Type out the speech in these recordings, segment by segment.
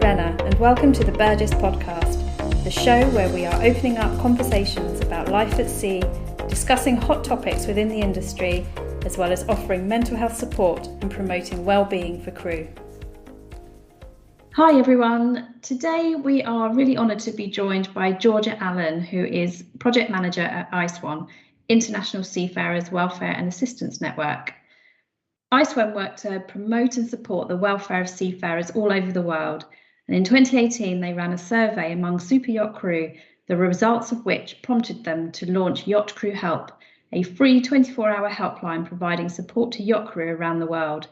Ravenna and welcome to the Burgess podcast, the show where we are opening up conversations about life at sea, discussing hot topics within the industry, as well as offering mental health support and promoting well-being for crew. Hi everyone, today we are really honoured to be joined by Georgia Allen, who is Project Manager at ISWAN, International Seafarers Welfare and Assistance Network. ISWAN work to promote and support the welfare of seafarers all over the world, and in 2018 they ran a survey among super yacht crew, the results of which prompted them to launch Yacht Crew Help, a free 24-hour helpline providing support to yacht crew around the world.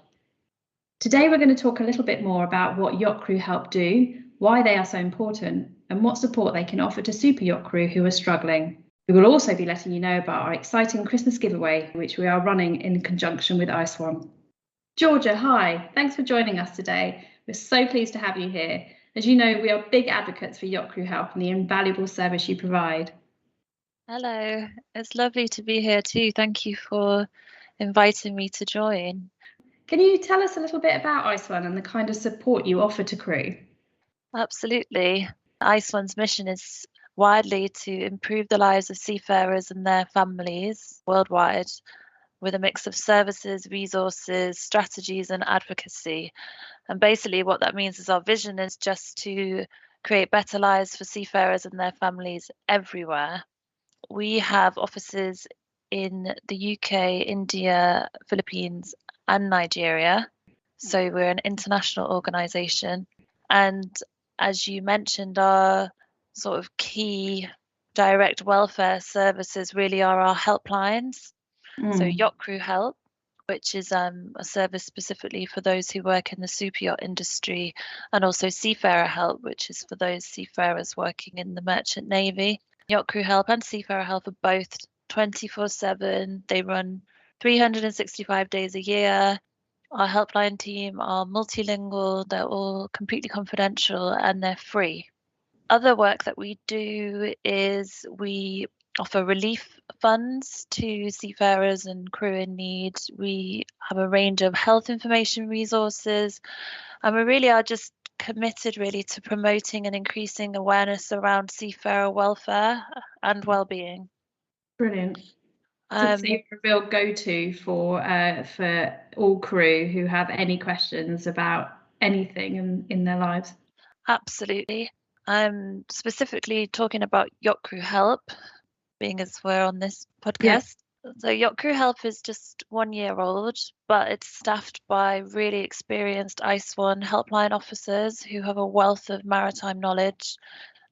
Today we're going to talk a little bit more about what Yacht Crew Help do, why they are so important, and what support they can offer to super yacht crew who are struggling. We will also be letting you know about our exciting Christmas giveaway, which we are running in conjunction with ISWAN. Georgia, hi, thanks for joining us today. We're so pleased to have you here. As you know, we are big advocates for Yacht Crew Help and the invaluable service you provide. Hello, it's lovely to be here too. Thank you for inviting me to join. Can you tell us a little bit about ISWAN and the kind of support you offer to crew? Absolutely. ISWAN's mission is widely to improve the lives of seafarers and their families worldwide with a mix of services, resources, strategies and advocacy. And basically what that means is our vision is just to create better lives for seafarers and their families everywhere. We have offices in the UK, India, Philippines and Nigeria. So we're an international organisation. And as you mentioned, our sort of key direct welfare services really are our helplines. So Yacht Crew Help, which is a service specifically for those who work in the super yacht industry, and also Seafarer Help, which is for those seafarers working in the merchant navy. Yacht Crew Help and Seafarer Help are both 24/7. They run 365 days a year. Our helpline team are multilingual, they're all completely confidential and they're free. Other work that we do is we offer relief funds to seafarers and crew in need. We have a range of health information resources, and we really are just committed really to promoting and increasing awareness around seafarer welfare and well-being. Brilliant. So you're a real go-to for all crew who have any questions about anything in their lives. Absolutely. I'm specifically talking about Yacht Crew Help, being as we're on this podcast. Yeah. So Yacht Crew Help is just 1 year old, but it's staffed by really experienced ISWAN helpline officers who have a wealth of maritime knowledge.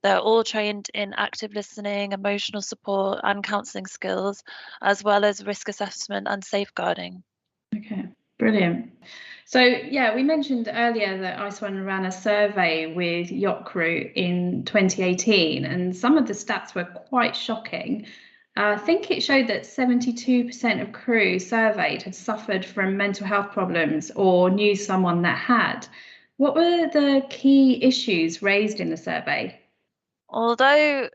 They're all trained in active listening, emotional support and counselling skills, as well as risk assessment and safeguarding. Okay, brilliant. So yeah, we mentioned earlier that ISWAN ran a survey with yacht crew in 2018, and some of the stats were quite shocking. I think it showed that 72% of crew surveyed had suffered from mental health problems or knew someone that had. What were the key issues raised in the survey? Although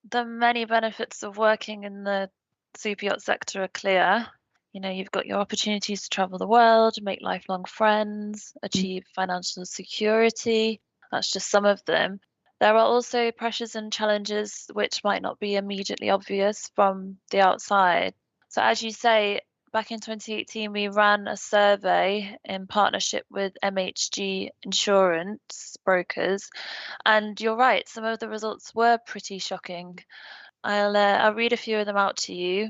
the many benefits of working in the super yacht sector are clear, you know, you've got your opportunities to travel the world, make lifelong friends, achieve financial security. That's just some of them. There are also pressures and challenges which might not be immediately obvious from the outside. So as you say, back in 2018, we ran a survey in partnership with MHG insurance brokers. And you're right, some of the results were pretty shocking. I'll read a few of them out to you.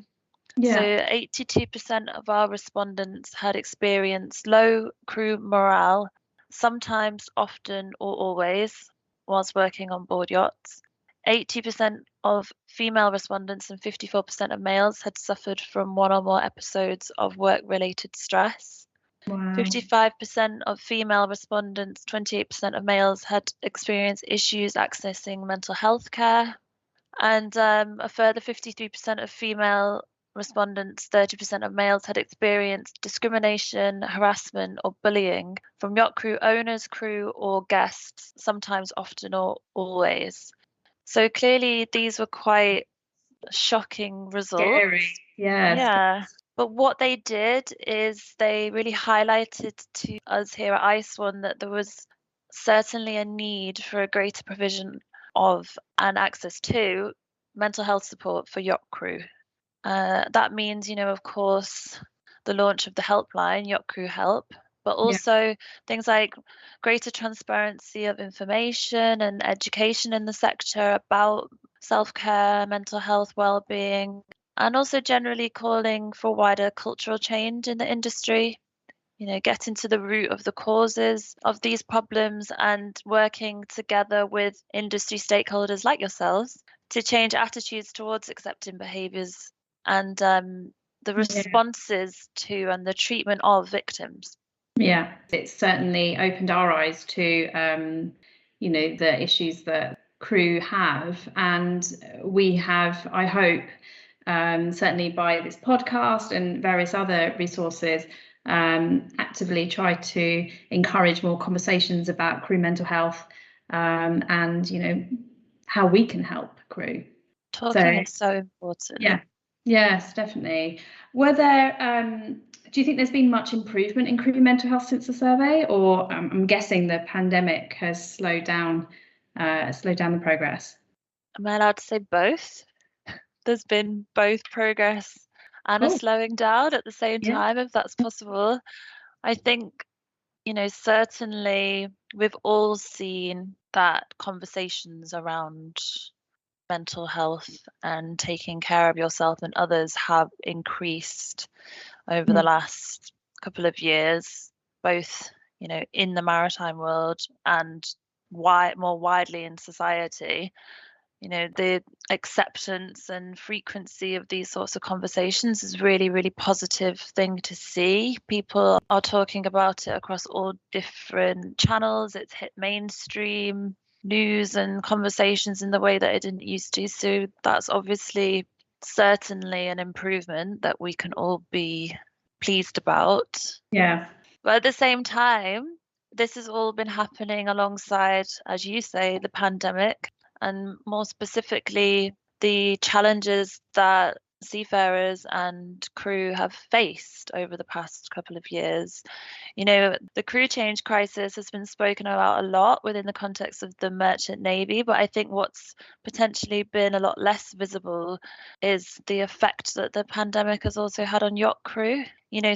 Yeah. So 82% of our respondents had experienced low crew morale, sometimes, often, or always, whilst working on board yachts. 80% of female respondents and 54% of males had suffered from one or more episodes of work-related stress. Wow. 55% of female respondents, 28% of males had experienced issues accessing mental health care. And a further 53% of female respondents, 30% of males had experienced discrimination, harassment or bullying from yacht crew owners, crew or guests, sometimes, often or always. So clearly these were quite shocking results. Scary. Yes. Yeah. But what they did is they really highlighted to us here at ISWAN that there was certainly a need for a greater provision of and access to mental health support for yacht crew. That means, of course, the launch of the helpline, Yacht Crew Help, but also things like greater transparency of information and education in the sector about self-care, mental health, well-being, and also generally calling for wider cultural change in the industry. Getting to the root of the causes of these problems and working together with industry stakeholders like yourselves to change attitudes towards accepting behaviours and the responses to and the treatment of victims. Yeah, it's certainly opened our eyes to, the issues that crew have. And we have, I hope, certainly by this podcast and various other resources, actively try to encourage more conversations about crew mental health and, how we can help crew. Talking is so important. Yeah. Yes, definitely. Were there, do you think there's been much improvement in crew mental health since the survey, or I'm guessing the pandemic has slowed down the progress? Am I allowed to say both? There's been both progress and a slowing down at the same time, if that's possible. I think, certainly we've all seen that conversations around mental health and taking care of yourself and others have increased over the last couple of years, both in the maritime world and more widely in society. The acceptance and frequency of these sorts of conversations is really, really positive thing to see. People are talking about it across all different channels. It's hit mainstream news and conversations in the way that it didn't used to. So that's obviously certainly an improvement that we can all be pleased about. Yeah. But at the same time, this has all been happening alongside, as you say, the pandemic, and more specifically, the challenges that seafarers and crew have faced over the past couple of years. The crew change crisis has been spoken about a lot within the context of the merchant navy, but I think what's potentially been a lot less visible is the effect that the pandemic has also had on yacht crew.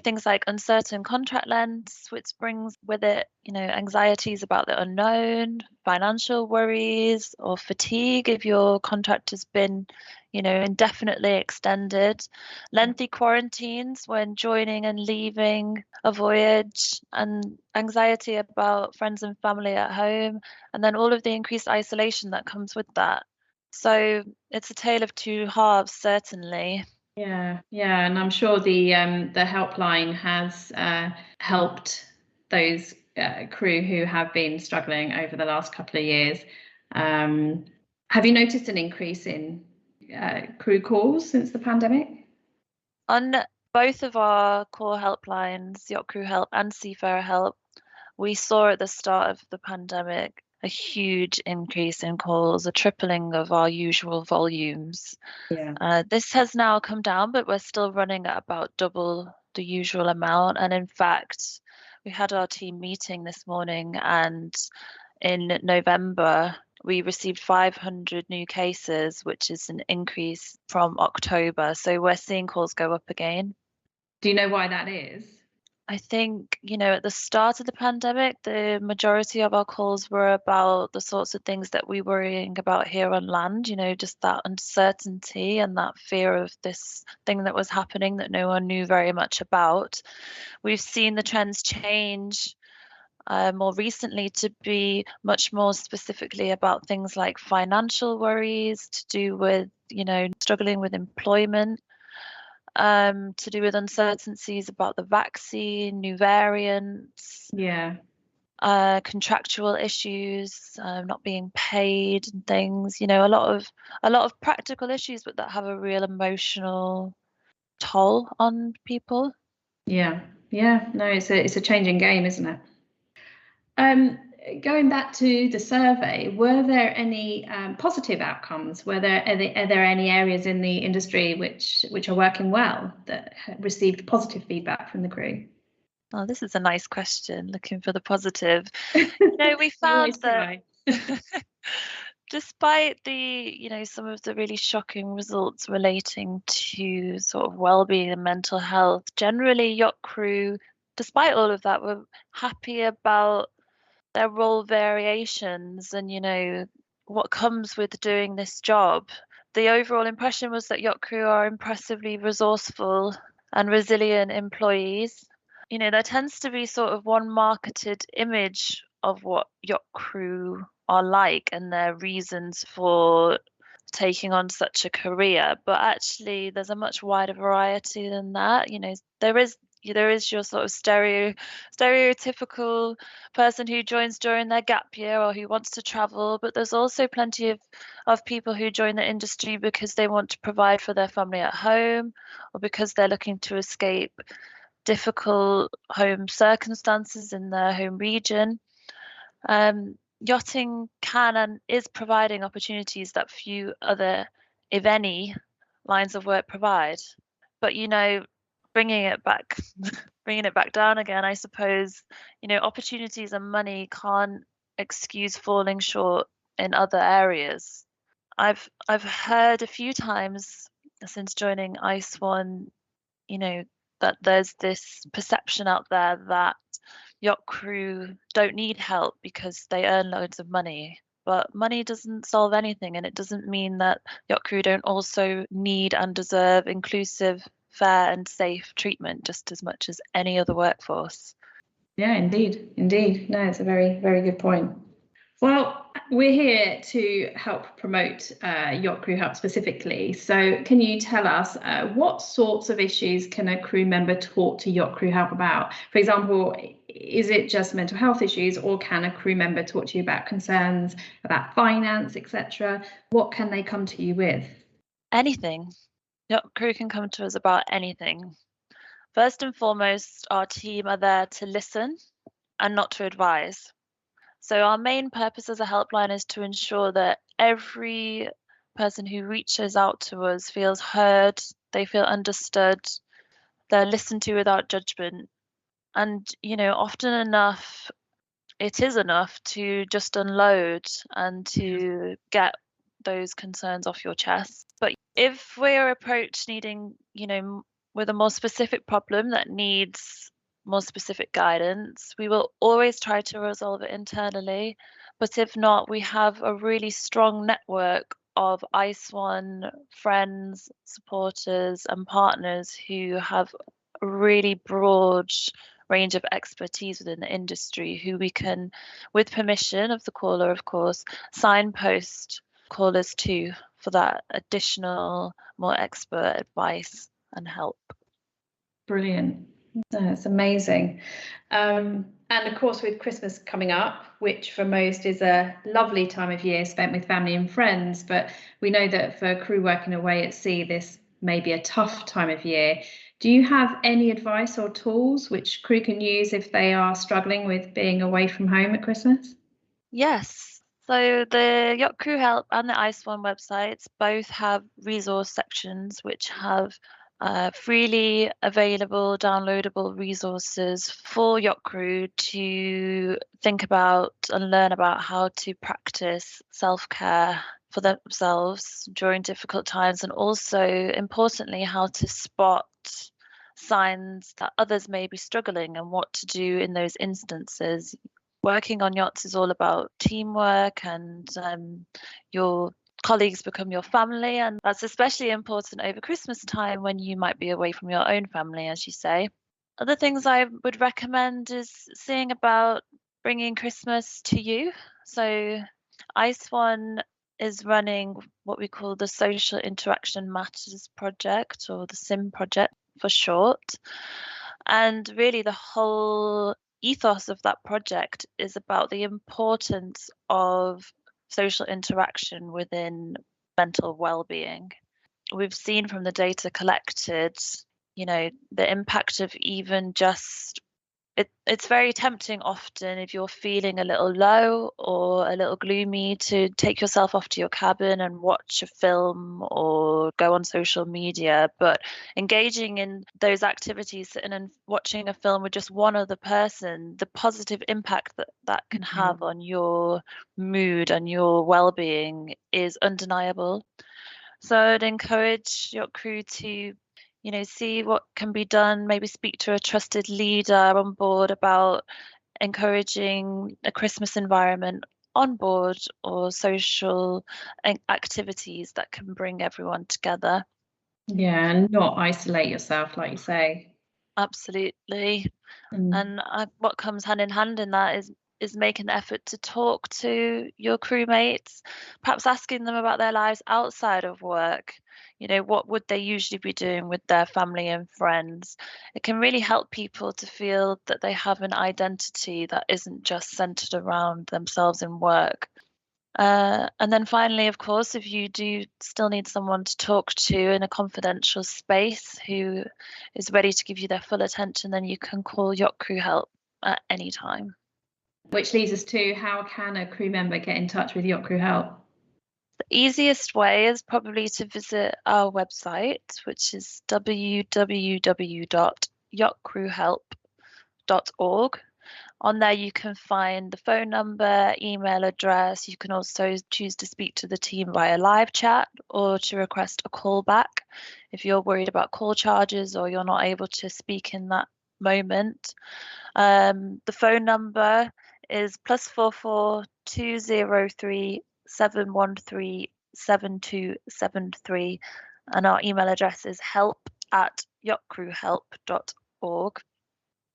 Things like uncertain contract lengths, which brings with it, anxieties about the unknown, financial worries or fatigue if your contract has been, indefinitely extended, lengthy quarantines when joining and leaving a voyage, and anxiety about friends and family at home, and then all of the increased isolation that comes with that. So it's a tale of two halves, certainly. Yeah, and I'm sure the helpline has helped those crew who have been struggling over the last couple of years. Have you noticed an increase in crew calls since the pandemic? On both of our core helplines, Yacht Crew Help and Seafarer Help, we saw at the start of the pandemic a huge increase in calls, a tripling of our usual volumes. Yeah. This has now come down, but we're still running at about double the usual amount. And in fact, we had our team meeting this morning, and in November, we received 500 new cases, which is an increase from October. So we're seeing calls go up again. Do you know why that is? I think, at the start of the pandemic, the majority of our calls were about the sorts of things that we were worrying about here on land, just that uncertainty and that fear of this thing that was happening that no one knew very much about. We've seen the trends change more recently to be much more specifically about things like financial worries to do with, struggling with employment, to do with uncertainties about the vaccine, new variants, contractual issues, not being paid and things. A lot of practical issues, but that have a real emotional toll on people. Yeah. No, it's a changing game, isn't it? Going back to the survey, were there any positive outcomes? Are there any areas in the industry which are working well that received positive feedback from the crew? Oh, this is a nice question, looking for the positive. We You found always that try. despite some of the really shocking results relating to sort of well-being and mental health, generally yacht crew, despite all of that, were happy about their role variations and, what comes with doing this job. The overall impression was that yacht crew are impressively resourceful and resilient employees. There tends to be sort of one marketed image of what yacht crew are like and their reasons for taking on such a career, but actually there's a much wider variety than that. There is your sort of stereotypical person who joins during their gap year or who wants to travel, but there's also plenty of people who join the industry because they want to provide for their family at home or because they're looking to escape difficult home circumstances in their home region. Yachting can and is providing opportunities that few other, if any, lines of work provide. But bringing it back, bringing it back down again, I suppose, opportunities and money can't excuse falling short in other areas. I've heard a few times since joining ISWAN, that there's this perception out there that yacht crew don't need help because they earn loads of money. But money doesn't solve anything, and it doesn't mean that yacht crew don't also need and deserve inclusive, fair, and safe treatment just as much as any other workforce. Yeah, indeed. No, it's a very, very good point. Well, we're here to help promote Yacht Crew Help specifically. So can you tell us what sorts of issues can a crew member talk to Yacht Crew Help about? For example, is it just mental health issues, or can a crew member talk to you about concerns about finance, etc.? What can they come to you with? Anything. Yacht crew can come to us about anything. First and foremost, our team are there to listen and not to advise. So our main purpose as a helpline is to ensure that every person who reaches out to us feels heard, they feel understood, they're listened to without judgment. And, often enough, it is enough to just unload and to get those concerns off your chest. But if we're approached needing, with a more specific problem that needs more specific guidance, we will always try to resolve it internally. But if not, we have a really strong network of ISWAN friends, supporters, and partners who have a really broad range of expertise within the industry who we can, with permission of the caller, of course, signpost callers to for that additional, more expert advice and help. Brilliant. That's amazing. And of course, with Christmas coming up, which for most is a lovely time of year spent with family and friends, but we know that for crew working away at sea, this may be a tough time of year. Do you have any advice or tools which crew can use if they are struggling with being away from home at Christmas? Yes. So the Yacht Crew Help and the ISWAN websites both have resource sections which have freely available downloadable resources for yacht crew to think about and learn about how to practice self-care for themselves during difficult times, and also importantly how to spot signs that others may be struggling and what to do in those instances. Working on yachts is all about teamwork, and your colleagues become your family, and that's especially important over Christmas time when you might be away from your own family, as you say. Other things I would recommend is seeing about bringing Christmas to you. So ISWAN is running what we call the Social Interaction Matters Project, or the SIM project for short. And really the whole ethos of that project is about the importance of social interaction within mental well-being. We've seen from the data collected, the impact of even just it's very tempting often if you're feeling a little low or a little gloomy to take yourself off to your cabin and watch a film or go on social media. But engaging in those activities, sitting and watching a film with just one other person, the positive impact that can have on your mood and your well-being is undeniable. So I'd encourage your crew to see what can be done, maybe speak to a trusted leader on board about encouraging a Christmas environment on board or social activities that can bring everyone together. Yeah, and not isolate yourself, like you say. Absolutely. And what comes hand in hand in that is making the effort to talk to your crewmates, perhaps asking them about their lives outside of work. What would they usually be doing with their family and friends? It can really help people to feel that they have an identity that isn't just centered around themselves and work. And then finally, of course, if you do still need someone to talk to in a confidential space who is ready to give you their full attention, then you can call Yacht Crew Help at any time. Which leads us to, how can a crew member get in touch with Yacht Crew Help? The easiest way is probably to visit our website, which is www.yachtcrewhelp.org. On there, you can find the phone number, email address. You can also choose to speak to the team via live chat or to request a call back if you're worried about call charges or you're not able to speak in that moment. The phone number is +44 203 713 7273, and our email address is help@yachtcrewhelp.org.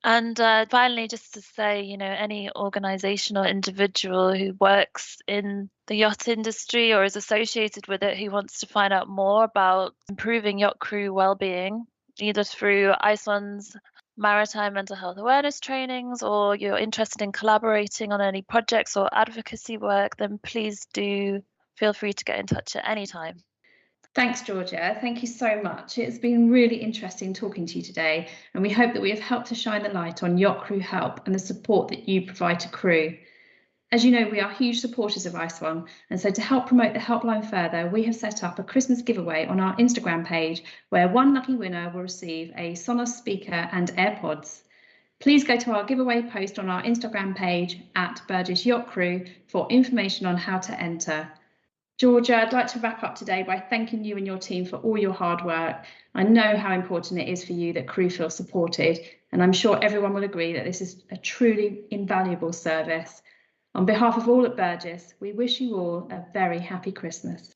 And finally, just to say, any organisation or individual who works in the yacht industry or is associated with it who wants to find out more about improving yacht crew well-being, either through ISWAN's maritime mental health awareness trainings, or you're interested in collaborating on any projects or advocacy work, then please do feel free to get in touch at any time. Thanks, Georgia. Thank you so much. It's been really interesting talking to you today, and we hope that we have helped to shine the light on Yacht Crew Help and the support that you provide to crew. As you know, we are huge supporters of ISWAN, and so to help promote the helpline further, we have set up a Christmas giveaway on our Instagram page where one lucky winner will receive a Sonos speaker and AirPods. Please go to our giveaway post on our Instagram page @Burgess Yacht Crew for information on how to enter. Georgia, I'd like to wrap up today by thanking you and your team for all your hard work. I know how important it is for you that crew feel supported, and I'm sure everyone will agree that this is a truly invaluable service. On behalf of all at Burgess, we wish you all a very happy Christmas.